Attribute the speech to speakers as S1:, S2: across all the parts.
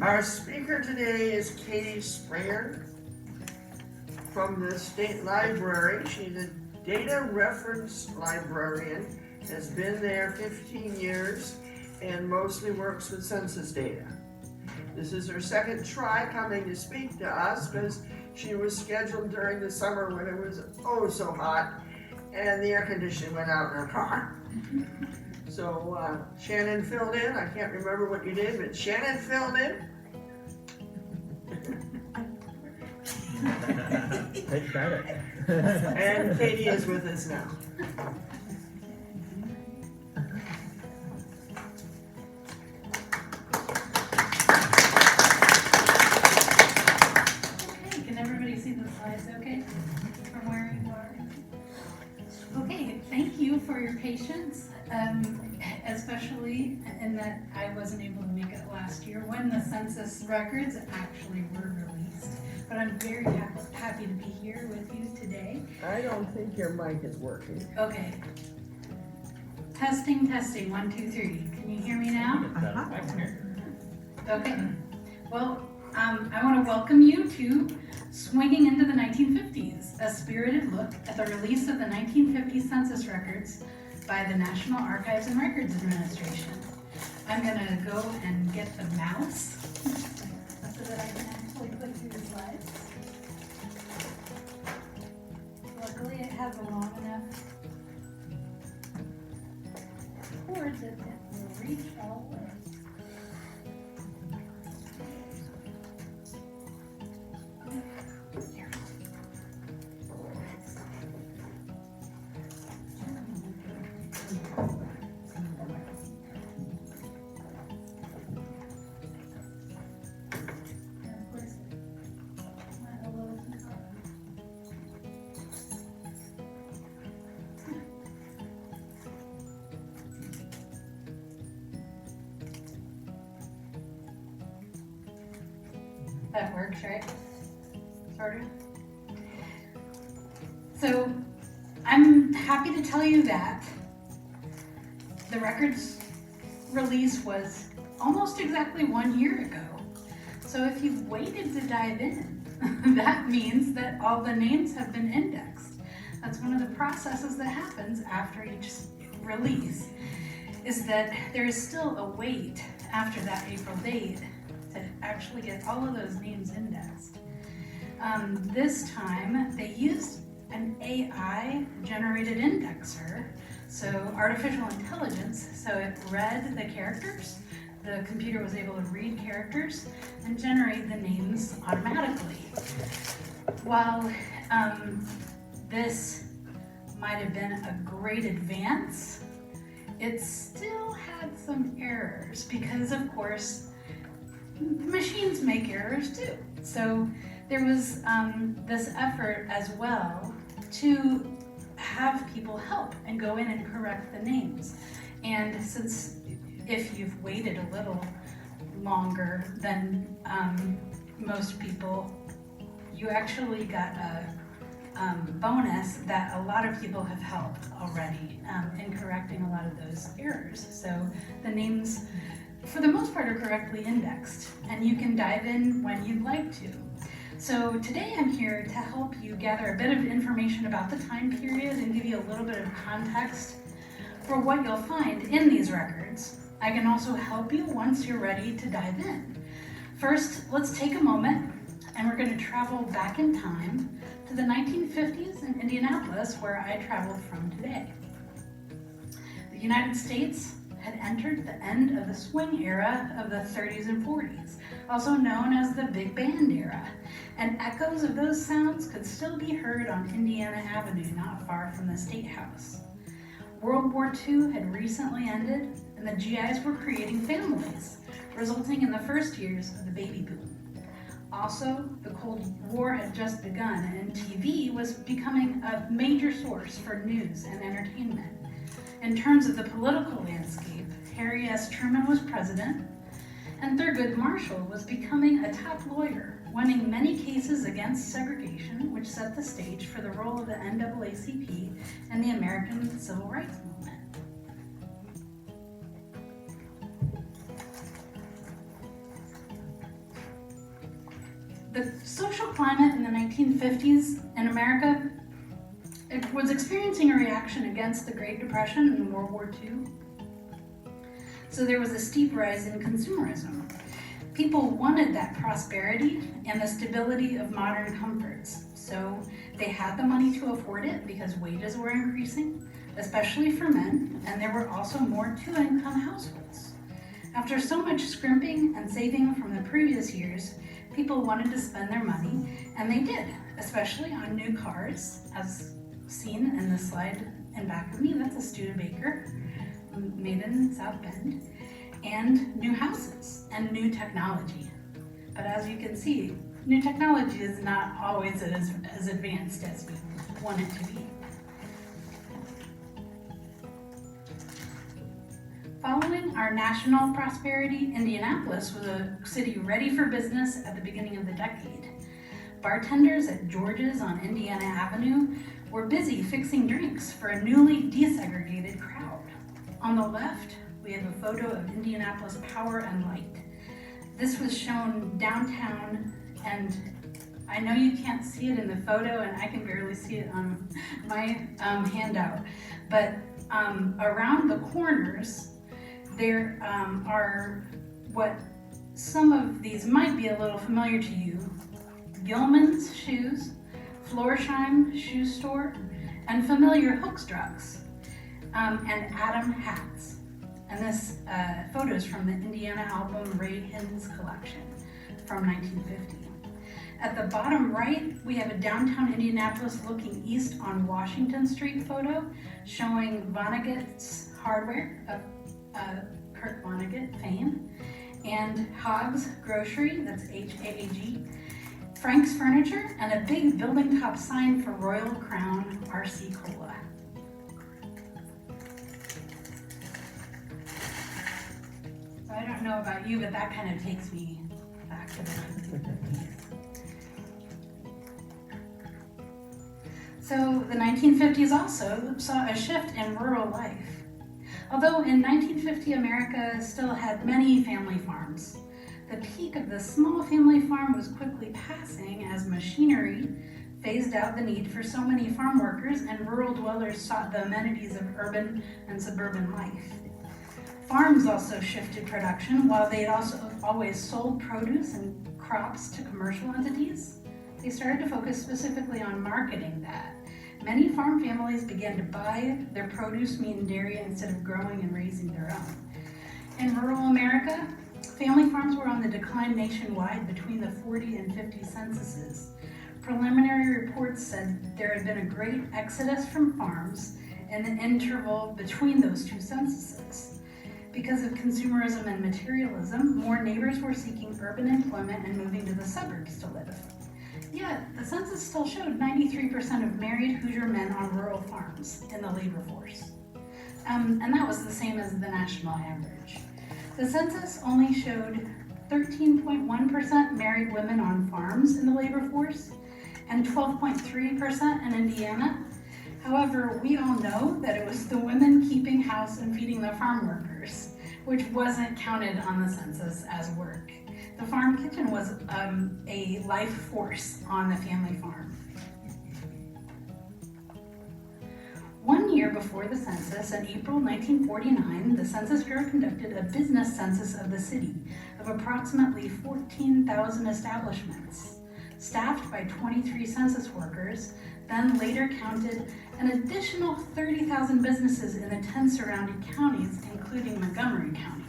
S1: Our speaker today is Katie Springer from the State Library. She's a data reference librarian, has been there 15 years, and mostly works with census data. This is her second try coming to speak to us because she was scheduled during the summer when it was oh so hot and the air conditioning went out in her car. So Shannon filled in. I can't remember what you did, but Shannon filled in.
S2: Take credit.
S1: And Katie is with us now.
S3: Okay, can everybody see the slides okay from where you are? Okay, thank you for your patience, especially in that I wasn't able to make it last year when the census records actually were released. But I'm very happy to be here with you today.
S1: I don't think your mic is working.
S3: Okay. Testing, 1, 2, 3. Can you hear me now? Okay. Well, I want to welcome you to Swinging into the 1950s, a spirited look at the release of the 1950 census records by the National Archives and Records Administration. I'm going to go and get the mouse so that I can actually click through the slides. Luckily, it has a long enough cord that it will reach all the way. That works, right? Sort of. So I'm happy to tell you that the records release was almost exactly 1 year ago. So if you've waited to dive in, that means that all the names have been indexed. That's one of the processes that happens after each release, is that there is still a wait after that April date to actually get all of those names indexed. This time they used an AI generated indexer, so artificial intelligence, so it read the characters, the computer was able to read characters and generate the names automatically. While this might have been a great advance, it still had some errors because, of course, machines make errors too. So there was this effort as well to have people help and go in and correct the names. And since if you've waited a little longer than most people, you actually got a bonus that a lot of people have helped already in correcting a lot of those errors. So the names, for the most part, are correctly indexed, and you can dive in when you'd like to. So today I'm here to help you gather a bit of information about the time period and give you a little bit of context for what you'll find in these records. I can also help you once you're ready to dive in. First, let's take a moment and we're going to travel back in time to the 1950s in Indianapolis, where I traveled from today. The United States had entered the end of the swing era of the 30s and 40s, also known as the Big Band era, and echoes of those sounds could still be heard on Indiana Avenue not far from the State House. World War II had recently ended, and the GIs were creating families, resulting in the first years of the baby boom. Also, the Cold War had just begun, and TV was becoming a major source for news and entertainment. In terms of the political landscape, Harry S. Truman was president, and Thurgood Marshall was becoming a top lawyer, winning many cases against segregation, which set the stage for the role of the NAACP in the American Civil Rights Movement. the social climate in the 1950s in America, it was experiencing a reaction against the Great Depression and World War II. So there was a steep rise in consumerism. People wanted that prosperity and the stability of modern comforts. So they had the money to afford it because wages were increasing, especially for men, and there were also more two-income households. After so much scrimping and saving from the previous years, people wanted to spend their money, and they did, especially on new cars, as seen in the slide in back of me. That's a Studebaker, made in South Bend, and new houses and new technology. But as you can see, new technology is not always as advanced as we want it to be. Following our national prosperity, Indianapolis was a city ready for business at the beginning of the decade. Bartenders at George's on Indiana Avenue were busy fixing drinks for a newly desegregated crowd. On the left, we have a photo of Indianapolis Power and Light. This was shown downtown, and I know you can't see it in the photo, and I can barely see it on my handout, but around the corners, there are what some of these might be a little familiar to you: Gilman's Shoes, Florsheim Shoe Store, and familiar Hookstrucks, and Adam Hats. And this photo is from the Indiana album Ray Hinn's collection from 1950. At the bottom right, we have a downtown Indianapolis looking east on Washington Street photo showing Vonnegut's Hardware, Kurt Vonnegut fame, and Hogg's Grocery, that's H-A-A-G, Frank's Furniture, and a big building top sign for Royal Crown RC Cola. So I don't know about you, but that kind of takes me back to the 1950s. So the 1950s also saw a shift in rural life. Although in 1950 America still had many family farms, the peak of the small family farm was quickly passing as machinery phased out the need for so many farm workers and rural dwellers sought the amenities of urban and suburban life. Farms also shifted production. While they had also always sold produce and crops to commercial entities, they started to focus specifically on marketing that. Many farm families began to buy their produce, meat, and dairy instead of growing and raising their own. In rural America, family farms were on the decline nationwide between the 40 and 50 censuses. Preliminary reports said there had been a great exodus from farms in the interval between those two censuses. Because of consumerism and materialism, more neighbors were seeking urban employment and moving to the suburbs to live. Yet, the census still showed 93% of married Hoosier men on rural farms in the labor force. And that was the same as the national average. The census only showed 13.1% married women on farms in the labor force and 12.3% in Indiana. However, we all know that it was the women keeping house and feeding the farm workers, which wasn't counted on the census as work. The farm kitchen was a life force on the family farm. 1 year before the census, in April 1949, the Census Bureau conducted a business census of the city of approximately 14,000 establishments, staffed by 23 census workers, then later counted an additional 30,000 businesses in the 10 surrounding counties, including Montgomery County.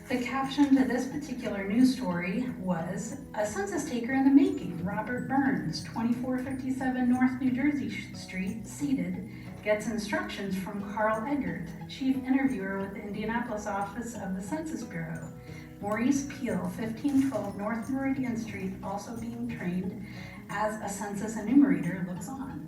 S3: The caption to this particular news story was, "A census taker in the making, Robert Burns, 2457 North New Jersey Street, seated, gets instructions from Carl Eggert, chief interviewer with the Indianapolis office of the Census Bureau. Maurice Peel, 1512 North Meridian Street, also being trained as a census enumerator, looks on."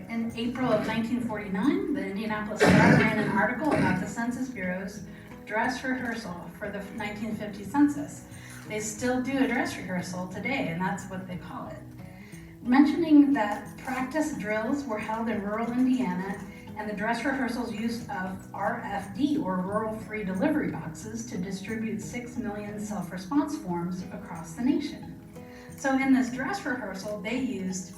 S3: In April of 1949, the Indianapolis Star ran an article about the Census Bureau's dress rehearsal for the 1950 census. They still do a dress rehearsal today, and that's what they call it. Mentioning that practice drills were held in rural Indiana and the dress rehearsal's use of RFD, or Rural Free Delivery Boxes, to distribute 6 million self-response forms across the nation. So in this dress rehearsal, they used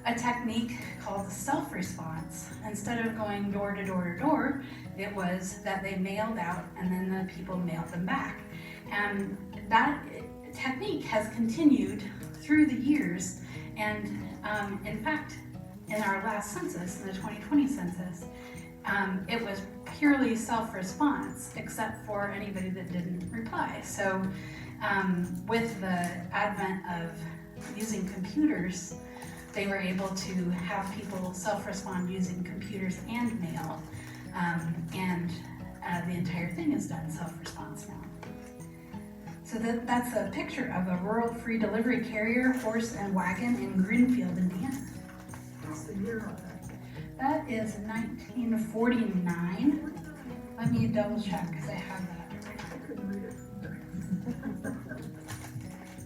S3: a technique called the self-response. Instead of going door to door to door, it was that they mailed out and then the people mailed them back. And that technique has continued through the years, and in fact, in our last census, in the 2020 census, it was purely self-response, except for anybody that didn't reply. So with the advent of using computers, they were able to have people self-respond using computers and mail, and the entire thing is done self-response now. So that's a picture of a rural free delivery carrier, horse and wagon in Greenfield, Indiana.
S2: What's the year on that?
S3: That is 1949. Let me double check because I have that.
S2: I couldn't read it.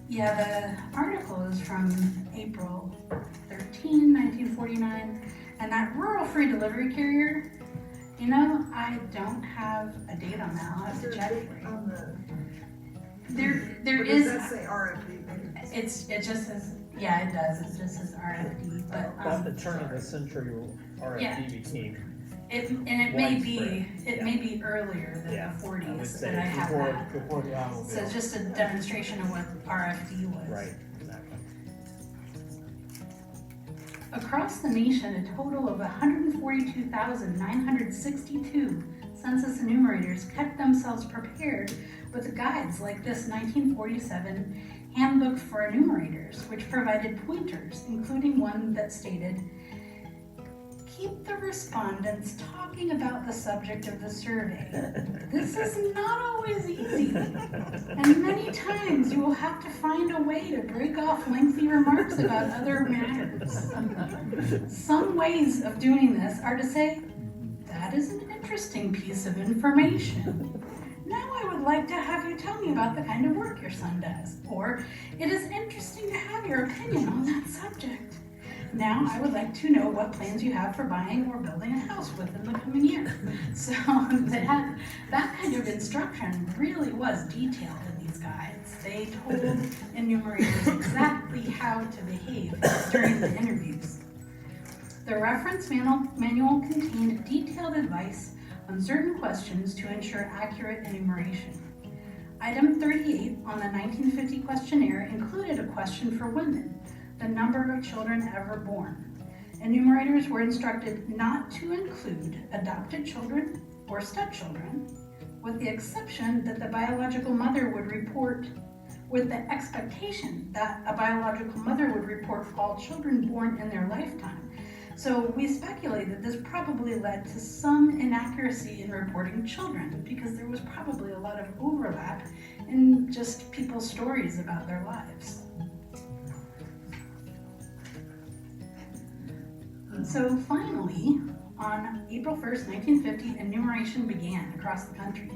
S3: Yeah, the article is from April 13, 1949. And that rural free delivery carrier, you know, I don't have a date on that. I'll have to check.
S2: On the,
S3: There is.
S2: Does that say RFD?
S3: It just says, yeah, it does. It just says RFD, but
S4: About the turn of the century, RFD became.
S3: it may be earlier than the
S4: I would
S3: 40s
S4: say
S3: that I have that.
S4: before the automobile.
S3: So it's just a demonstration of what RFD was.
S4: Right, exactly.
S3: Across the nation, a total of 142,962 census enumerators kept themselves prepared with guides like this 1947 Handbook for Enumerators, which provided pointers, including one that stated, "Keep the respondents talking about the subject of the survey. This is not always easy, and many times you will have to find a way to break off lengthy remarks about other matters. Some ways of doing this are to say, 'That is an interesting piece of information. Now I would like to have you tell me about the kind of work your son does,' or 'It is interesting to have your opinion on that subject. Now I would like to know what plans you have for buying or building a house within the coming year.'" So that kind of instruction really was detailed in these guides. They told enumerators exactly how to behave during the interviews. The reference manual contained detailed advice on certain questions to ensure accurate enumeration. Item 38 on the 1950 questionnaire included a question for women: the number of children ever born. Enumerators were instructed not to include adopted children or stepchildren, with the exception that the biological mother would report, with the expectation that a biological mother would report all children born in their lifetime. So we speculate that this probably led to some inaccuracy in reporting children, because there was probably a lot of overlap in just people's stories about their lives. So finally, on April 1st, 1950, enumeration began across the country.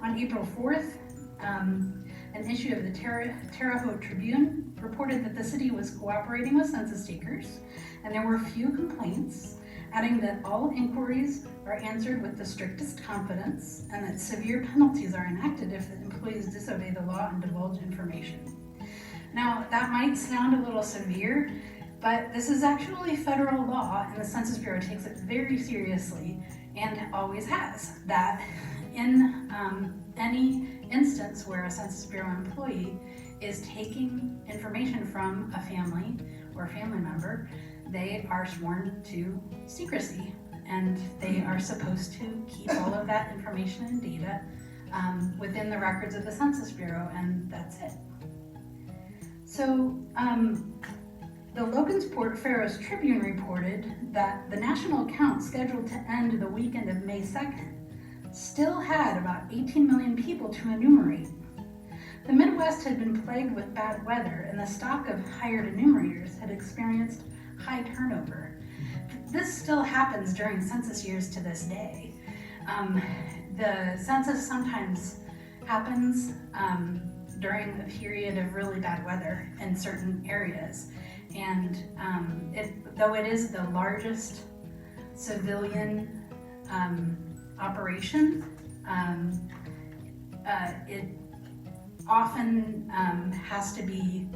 S3: On April 4th, an issue of the Terre Haute Tribune reported that the city was cooperating with census takers, and there were few complaints, adding that all inquiries are answered with the strictest confidence and that severe penalties are enacted if the employees disobey the law and divulge information. Now, that might sound a little severe, but this is actually federal law, and the Census Bureau takes it very seriously and always has. That in any instance where a Census Bureau employee is taking information from a family or a family member, they are sworn to secrecy, and they are supposed to keep all of that information and data within the records of the Census Bureau, and that's it. So the Logansport Pharos Tribune reported that the national count scheduled to end the weekend of May 2nd still had about 18 million people to enumerate. The Midwest had been plagued with bad weather, and the stock of hired enumerators had experienced high turnover. This still happens during census years to this day. The census sometimes happens during a period of really bad weather in certain areas, and though it is the largest civilian operation. It often has to be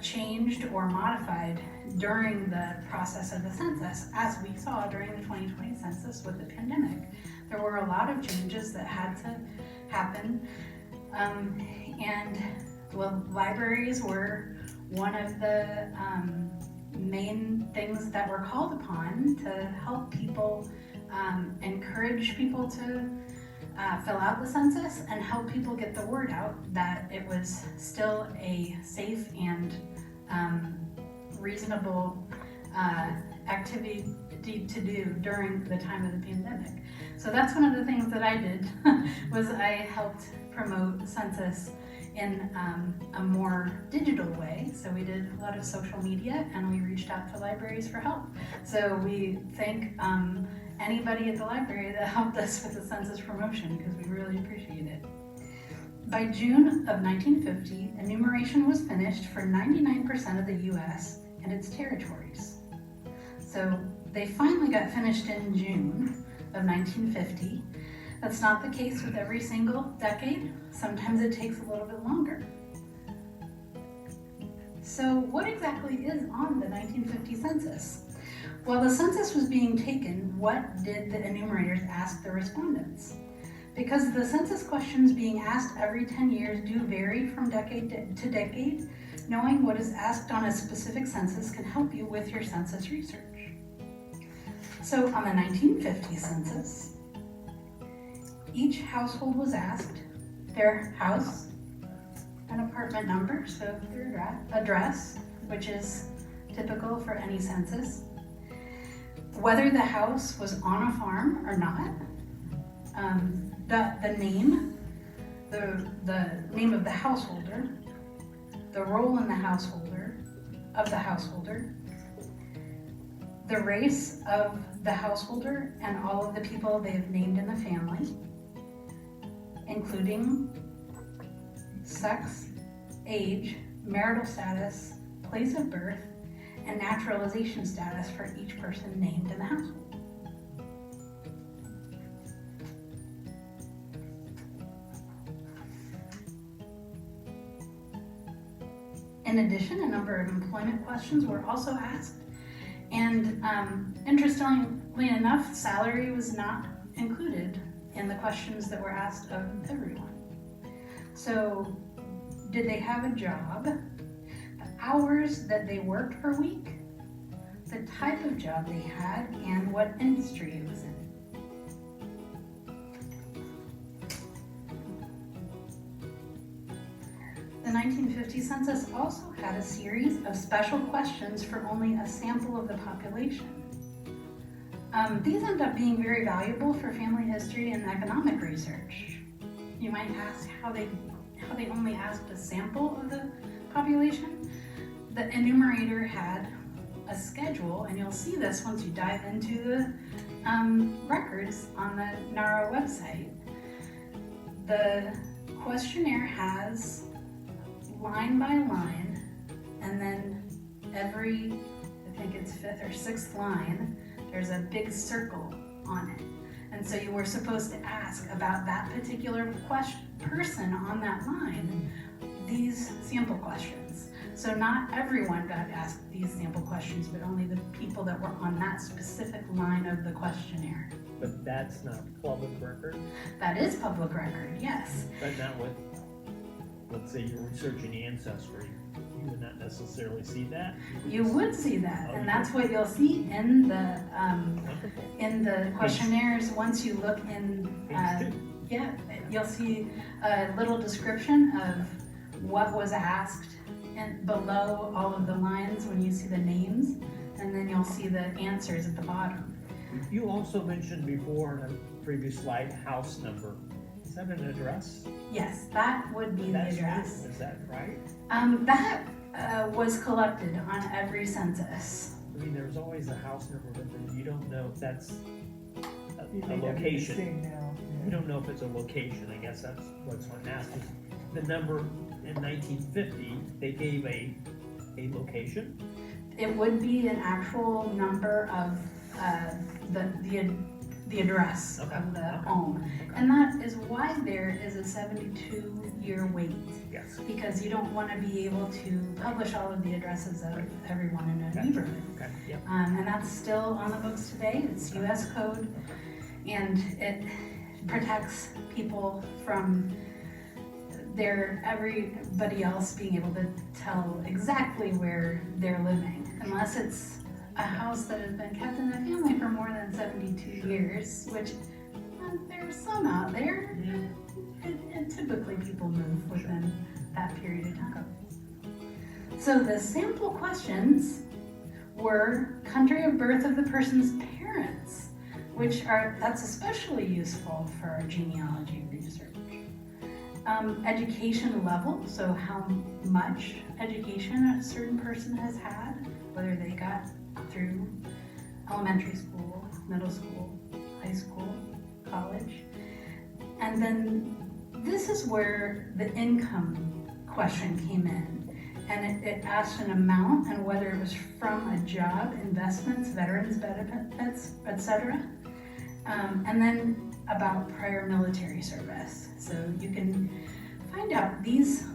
S3: changed or modified during the process of the census, as we saw during the 2020 census with the pandemic. There were a lot of changes that had to happen, and well, libraries were one of the main things that were called upon to help people, encourage people to fill out the census and help people get the word out that it was still a safe and reasonable activity to do during the time of the pandemic. So that's one of the things that I did was I helped promote census in a more digital way. So we did a lot of social media and we reached out to libraries for help. So we thank anybody at the library that helped us with the census promotion, because we really appreciate it. By June of 1950, enumeration was finished for 99% of the US and its territories. So they finally got finished in June of 1950. That's not the case with every single decade. Sometimes it takes a little bit longer. So what exactly is on the 1950 census? While the census was being taken, what did the enumerators ask the respondents? Because the census questions being asked every 10 years do vary from decade to decade, knowing what is asked on a specific census can help you with your census research. So on the 1950 census, each household was asked their house and apartment number, so their address, which is typical for any census, whether the house was on a farm or not, the name, the name of the householder, the role in the householder, the race of the householder and all of the people they've named in the family, including sex, age, marital status, place of birth, and naturalization status for each person named in the household. In addition, a number of employment questions were also asked, and interestingly enough, salary was not included in the questions that were asked of everyone. So, did they have a job? The hours that they worked per week, the type of job they had, and what industry it was in. The 1950 census also had a series of special questions for only a sample of the population. These end up being very valuable for family history and economic research. You might ask how they only asked a sample of the population. The enumerator had a schedule, and you'll see this once you dive into the records on the NARA website. The questionnaire has line by line, and then every, I think it's 5th or 6th line, there's a big circle on it. And so you were supposed to ask about that particular person on that line these sample questions. So not everyone got asked these sample questions, but only the people that were on that specific line of the questionnaire.
S4: But that's not public record?
S3: That is public record, yes.
S4: But not with, let's say you're researching ancestry, you would not necessarily see that?
S3: You would see that,
S4: Oh,
S3: and
S4: you
S3: that's what you'll see in the
S4: Wonderful.
S3: in the questionnaires. Once you look in,
S4: Page 2.
S3: yeah, you'll see a little description of what was asked, and below all of the lines when you see the names, and then you'll see the answers at the bottom.
S4: You also mentioned before in a previous slide, house number. Is that an address?
S3: Yes, that would be the
S4: That's
S3: address.
S4: Is that right?
S3: That was collected on every census.
S4: I mean, there's always a house number, but then you don't know if that's
S2: You
S4: a
S2: may not be
S4: location.
S2: seeing now.
S4: You don't know if it's a location, I guess that's what's I'm asking. The number in 1950, they gave a location?
S3: It would be an actual number of the address
S4: Okay.
S3: of the
S4: Okay.
S3: home. And that is why there is a 72-year wait,
S4: Yes.
S3: because you don't want to be able to publish all of the addresses of everyone in a
S4: Gotcha.
S3: neighborhood.
S4: Okay, yep.
S3: And that's still on the books today. It's US code, and it protects people from everybody else being able to tell exactly where they're living, unless it's a house that has been kept in the family for more than 72 years, which there's some out there. And typically people move within that period of time. So the sample questions were country of birth of the person's parents, that's especially useful for our genealogy research. Education level, so how much education a certain person has had, whether they got through elementary school, middle school, high school, college. And then this is where the income question came in. And it asked an amount and whether it was from a job, investments, veterans benefits, etc. And then about prior military service. So you can find out these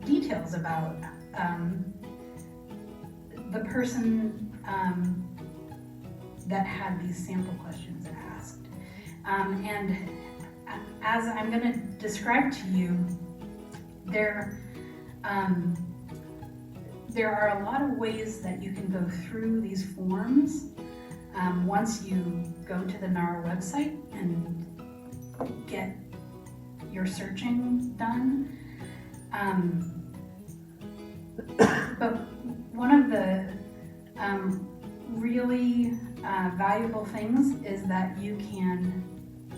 S3: details about the person that had these sample questions asked. And as I'm going to describe to you, there are a lot of ways that you can go through these forms once you go to the NAR website and get your searching done. But one of the really valuable things is that you can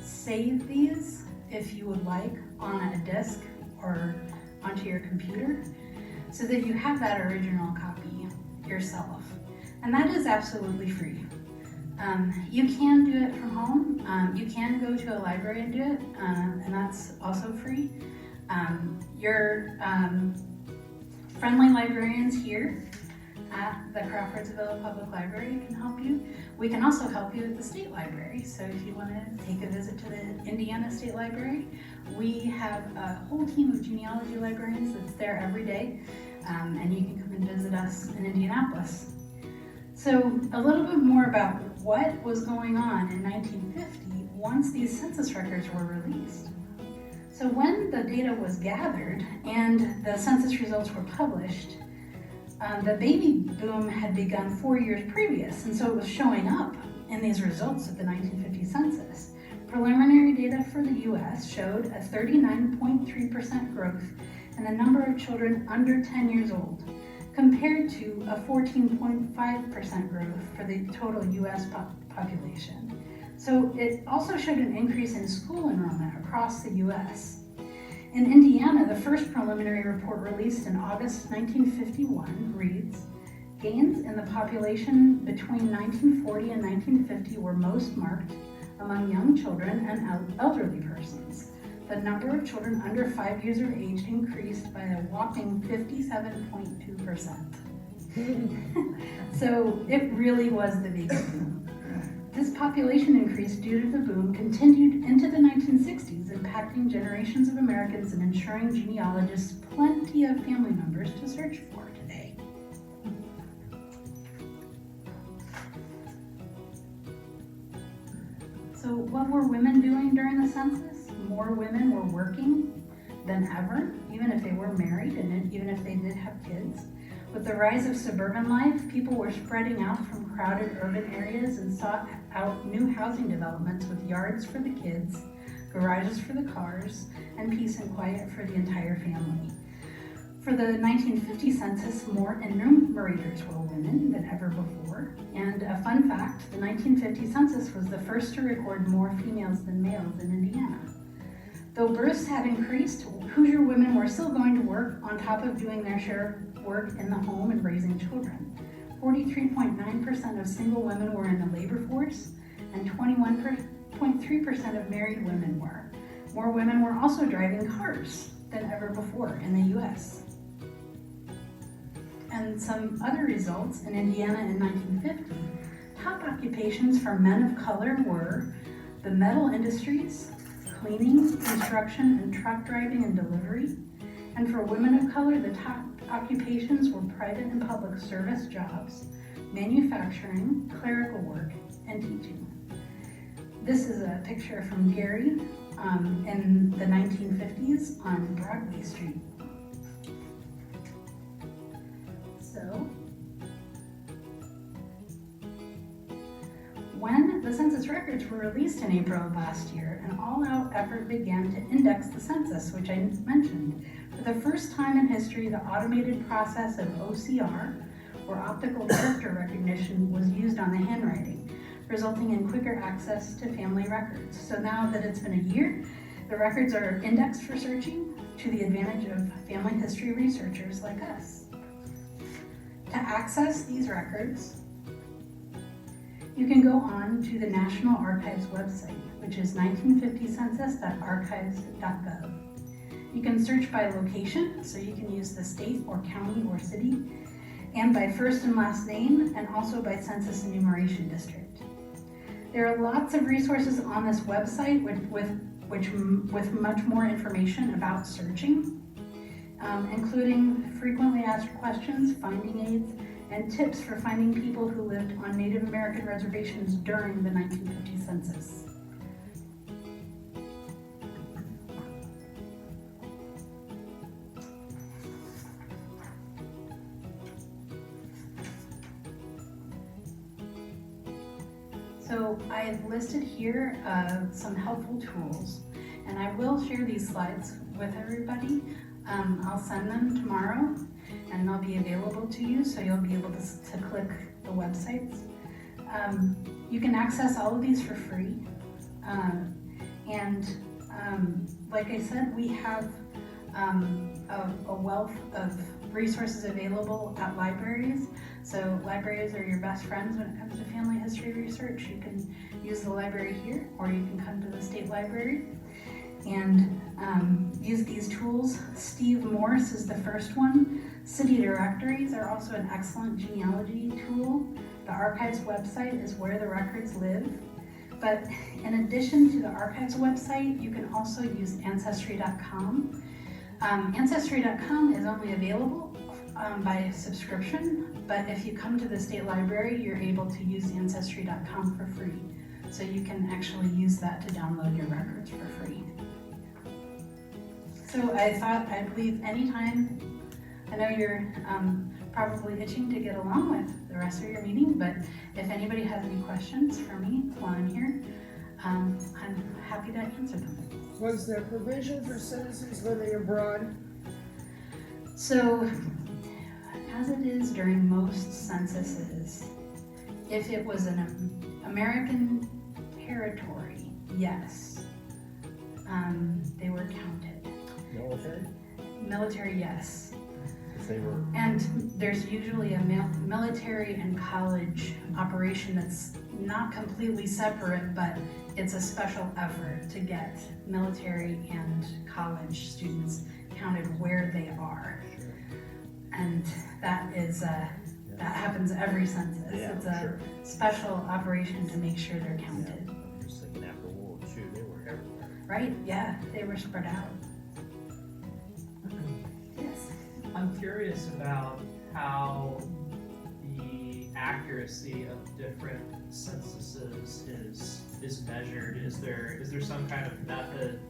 S3: save these, if you would like, on a disk or onto your computer, so that you have that original copy yourself. And that is absolutely free. You can do it from home. You can go to a library and do it, and that's also free. Your friendly librarians here at the Crawfordsville Public Library can help you. We can also help you at the State Library. So if you want to take a visit to the Indiana State Library, we have a whole team of genealogy librarians that's there every day, and you can come and visit us in Indianapolis. So a little bit more about what was going on in 1950 once these census records were released. So when the data was gathered and the census results were published, the baby boom had begun 4 years previous, and so it was showing up in these results of the 1950 census. Preliminary data for the US showed a 39.3% growth in the number of children under 10 years old, compared to a 14.5% growth for the total US population. So it also showed an increase in school enrollment across the US. In Indiana, the first preliminary report released in August 1951 reads, gains in the population between 1940 and 1950 were most marked among young children and elderly persons. The number of children under 5 years of age increased by a whopping 57.2%. So it really was the baby boom. This population increase due to the boom continued into the 1960s, impacting generations of Americans and ensuring genealogists plenty of family members to search for today. So what were women doing during the census? More women were working than ever, even if they were married and even if they did have kids. With the rise of suburban life, people were spreading out from crowded urban areas and sought out new housing developments with yards for the kids, garages for the cars, and peace and quiet for the entire family. For the 1950 census, more enumerators were women than ever before. And a fun fact, the 1950 census was the first to record more females than males in Indiana. Though births had increased, Hoosier women were still going to work on top of doing their share of work in the home and raising children. 43.9% of single women were in the labor force, and 21.3% of married women were. More women were also driving cars than ever before in the US. And some other results in Indiana in 1950, top occupations for men of color were the metal industries, cleaning, construction, and truck driving and delivery. And for women of color, the top occupations were private and public service jobs, manufacturing, clerical work, and teaching. This is a picture from Gary in the 1950s on Broadway Street. So, when the census records were released in April of last year, an all-out effort began to index the census, which I mentioned. For the first time in history, the automated process of OCR, or optical character recognition, was used on the handwriting, resulting in quicker access to family records. So now that it's been a year, the records are indexed for searching to the advantage of family history researchers like us. To access these records, you can go on to the National Archives website, which is 1950census.archives.gov. You can search by location, so you can use the state or county or city, and by first and last name, and also by census enumeration district. There are lots of resources on this website with much more information about searching, including frequently asked questions, finding aids, and tips for finding people who lived on Native American reservations during the 1950 census. So I've listed here some helpful tools, and I will share these slides with everybody. I'll send them tomorrow, and they'll be available to you, so you'll be able to click the websites. You can access all of these for free, and like I said, we have a wealth of resources available at libraries. So libraries are your best friends when it comes to family history research. You can use the library here, or you can come to the state library and use these tools. Steve Morse is the first one. City directories are also an excellent genealogy tool. The archives website is where the records live. But in addition to the archives website, you can also use Ancestry.com. Ancestry.com is only available by subscription, but if you come to the state library, you're able to use Ancestry.com for free. So you can actually use that to download your records for free. So I thought I'd leave anytime. I know you're probably itching to get along with the rest of your meeting, but if anybody has any questions for me while I'm here, I'm happy to answer them.
S1: Was there provision for citizens living abroad?
S3: So, as it is during most censuses, if it was an American territory, yes, they were counted.
S5: Military?
S3: Military, yes.
S5: If they were.
S3: And there's usually a military and college operation that's not completely separate, but it's a special effort to get military and college students counted where they are. And that is that happens every census.
S5: Yeah,
S3: it's a
S5: sure.
S3: special operation to make sure they're counted.
S5: I'm just thinking after World War II, they were everywhere.
S3: Right? Yeah, they were spread out. Yes.
S6: I'm curious about how the accuracy of different censuses is measured. Is there some kind of method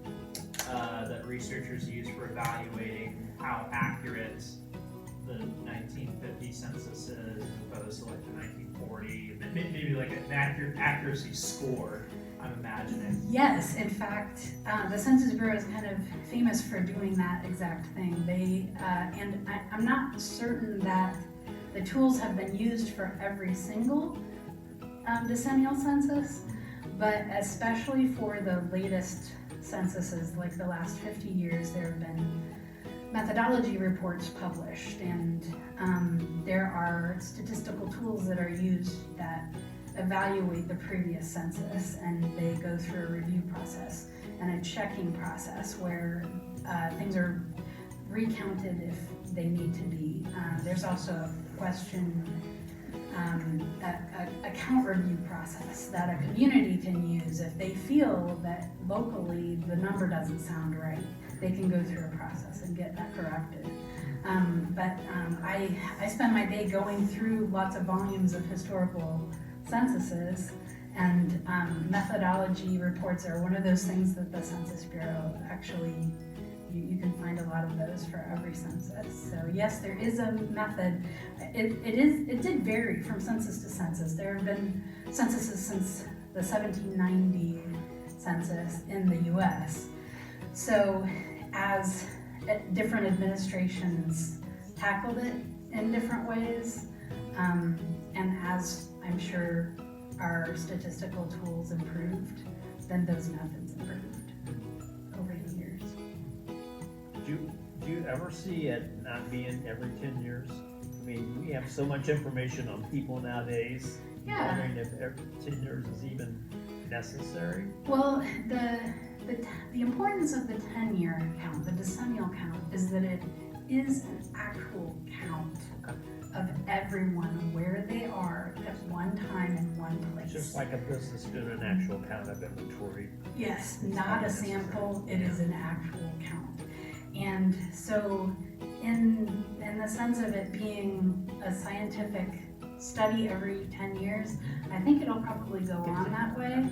S6: that researchers use for evaluating how accurate the 1950 census is as opposed to like the 1940? Maybe like an accuracy score, I'm imagining.
S3: Yes, in fact, the Census Bureau is kind of famous for doing that exact thing. I'm not certain that the tools have been used for every single decennial census, but especially for the latest censuses, like the last 50 years, there have been methodology reports published, and there are statistical tools that are used that evaluate the previous census, and they go through a review process and a checking process where things are recounted if they need to be. There's also a question a count review process that a community can use if they feel that locally the number doesn't sound right. They can go through a process and get that corrected. I spend my day going through lots of volumes of historical censuses, and methodology reports are one of those things that the Census Bureau actually, you can find a lot of those for every census. So yes, there is a method. It did vary from census to census. There have been censuses since the 1790 census in the US. So as different administrations tackled it in different ways, and as I'm sure our statistical tools improved, then those methods improved over the years.
S4: Do you ever see it not being every 10 years? I mean, we have so much information on people nowadays.
S3: Yeah.
S4: Wondering if every 10 years is even necessary?
S3: Well, the importance of the 10-year count, the decennial count, is that it is an actual count of everyone where they are at one time in one place.
S4: Just like a business doing an actual count of inventory.
S3: Yes, not a sample, it is an actual count. And so in the sense of it being a scientific study every 10 years, I think it'll probably go on that way.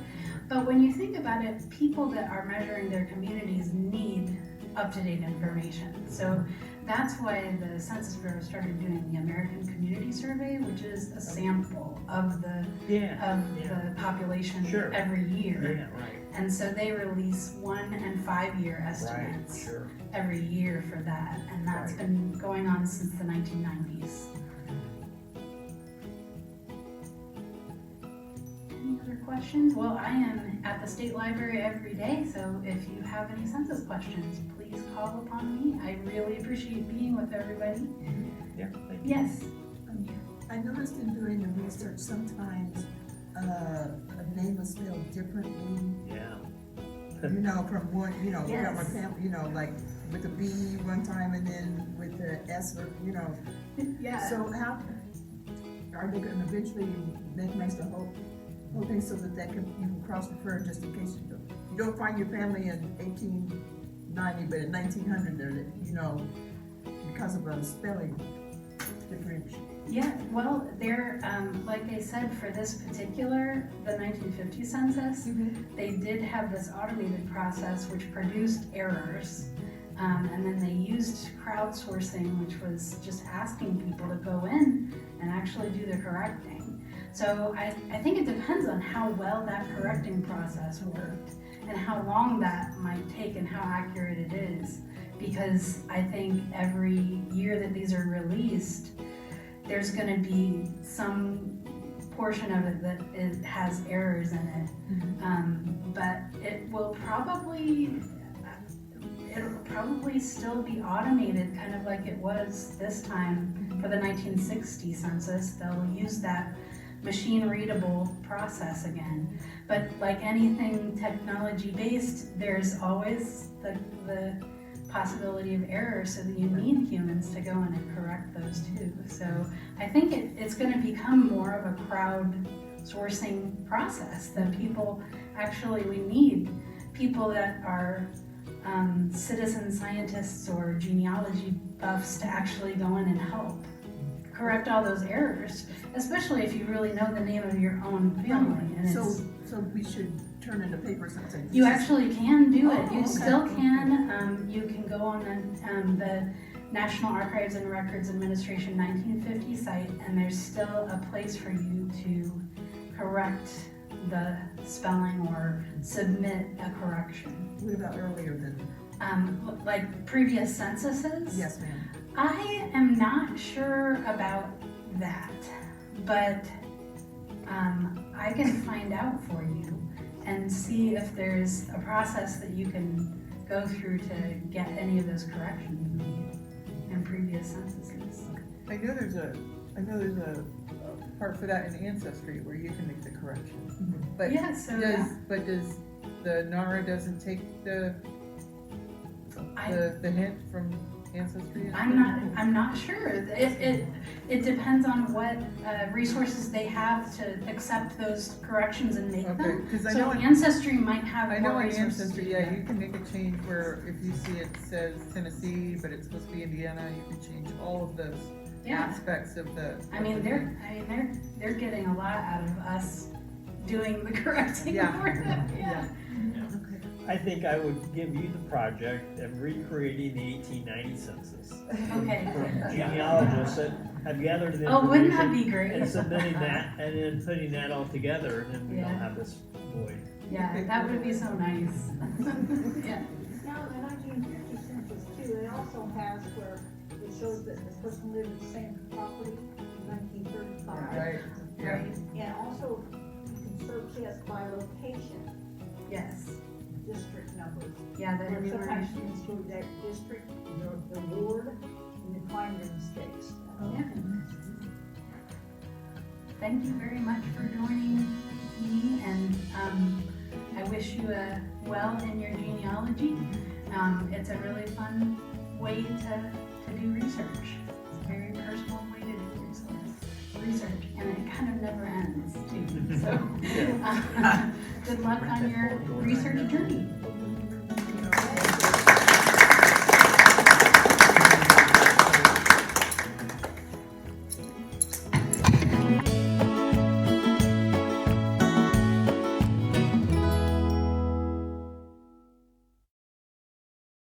S3: But when you think about it, people that are measuring their communities need up-to-date information. So that's why the Census Bureau started doing the American Community Survey, which is a sample of the the population every year.
S4: Yeah, right.
S3: And so they release 1 and 5 year estimates every year for that. And that's been going on since the 1990s. Any other questions? Well, I am at the State Library every day, so if you have any census questions, please call upon me. I really appreciate being with everybody.
S4: Yeah, thank you.
S3: Yes.
S2: I noticed in doing the research, sometimes a name is spelled differently,
S4: Yeah.
S2: you know, from one, you know,
S3: Yes.
S2: from a family, you know, like with a B one time and then with the S, or, you know.
S3: Yeah.
S2: So how, are they gonna eventually make the whole thing so that you can cross-refer just in case you don't find your family in 1890, but in 1900, they're, you know, because of a spelling difference.
S3: Yeah, well, they're, like I said, for this particular, the 1950 census, they did have this automated process which produced errors. And then they used crowdsourcing, which was just asking people to go in and actually do the correcting. So I think it depends on how well that correcting process worked and how long that might take and how accurate it is. Because I think every year that these are released, there's going to be some portion of it that has errors in it. But it'll probably still be automated, kind of like it was this time for the 1960 census. They'll use that machine readable process again. But like anything technology based, there's always the possibility of error, so that you need humans to go in and correct those too. So I think it's going to become more of a crowdsourcing process, that people actually, we need people that are citizen scientists or genealogy buffs to actually go in and help correct all those errors, especially if you really know the name of your own family. And
S2: So we should turn in the paper something.
S3: you actually can do it.
S2: Oh,
S3: You
S2: okay.
S3: still can. You can go on the National Archives and Records Administration 1950 site, and there's still a place for you to correct the spelling or submit a correction.
S2: What about earlier than?
S3: Like previous censuses?
S2: Yes, ma'am.
S3: I am not sure about that, but I can find out for you and see if there's a process that you can go through to get any of those corrections made in previous censuses.
S7: I know there's a part for that in Ancestry where you can make the correction. But
S3: Yeah, so
S7: does the NARA doesn't take the hint from ancestry? is?
S3: I'm not sure. It depends on what resources they have to accept those corrections and make
S7: Okay,
S3: them.
S7: because I
S3: So
S7: know,
S3: Ancestry might have
S7: I know
S3: more
S7: in
S3: resources.
S7: ancestry,
S3: to
S7: yeah,
S3: do
S7: you can make a change where if you see it says Tennessee, but it's supposed to be Indiana, you can change all of those
S3: that. Yeah,
S7: aspects of the.
S3: I mean, they're getting a lot out of us doing the correcting
S7: Yeah.
S3: for them, yeah.
S4: I think I would give you the project of recreating the 1890 census.
S3: Okay.
S4: From genealogists that have gathered the
S3: Oh, wouldn't that
S4: information
S3: be great?
S4: and submitting that, and then putting that all together, and then we don't
S3: Yeah.
S4: have this void.
S3: Yeah, that would be so nice. Yeah,
S8: Now, the 1950 census too, it also has where it shows that the person lived at the same property in 1935.
S7: Right, yeah.
S3: right,
S8: And also, you can search it by location,
S3: yes,
S8: district numbers.
S3: yeah, the
S8: And sometimes you
S3: enumeration.
S8: include that district, the ward, and you find your mistakes.
S3: Yeah. Thank you very much for joining me, and I wish you well in your genealogy. It's a really fun way to do research. It's a very personal way to do research, and it kind of never ends too. So, good luck on your research journey.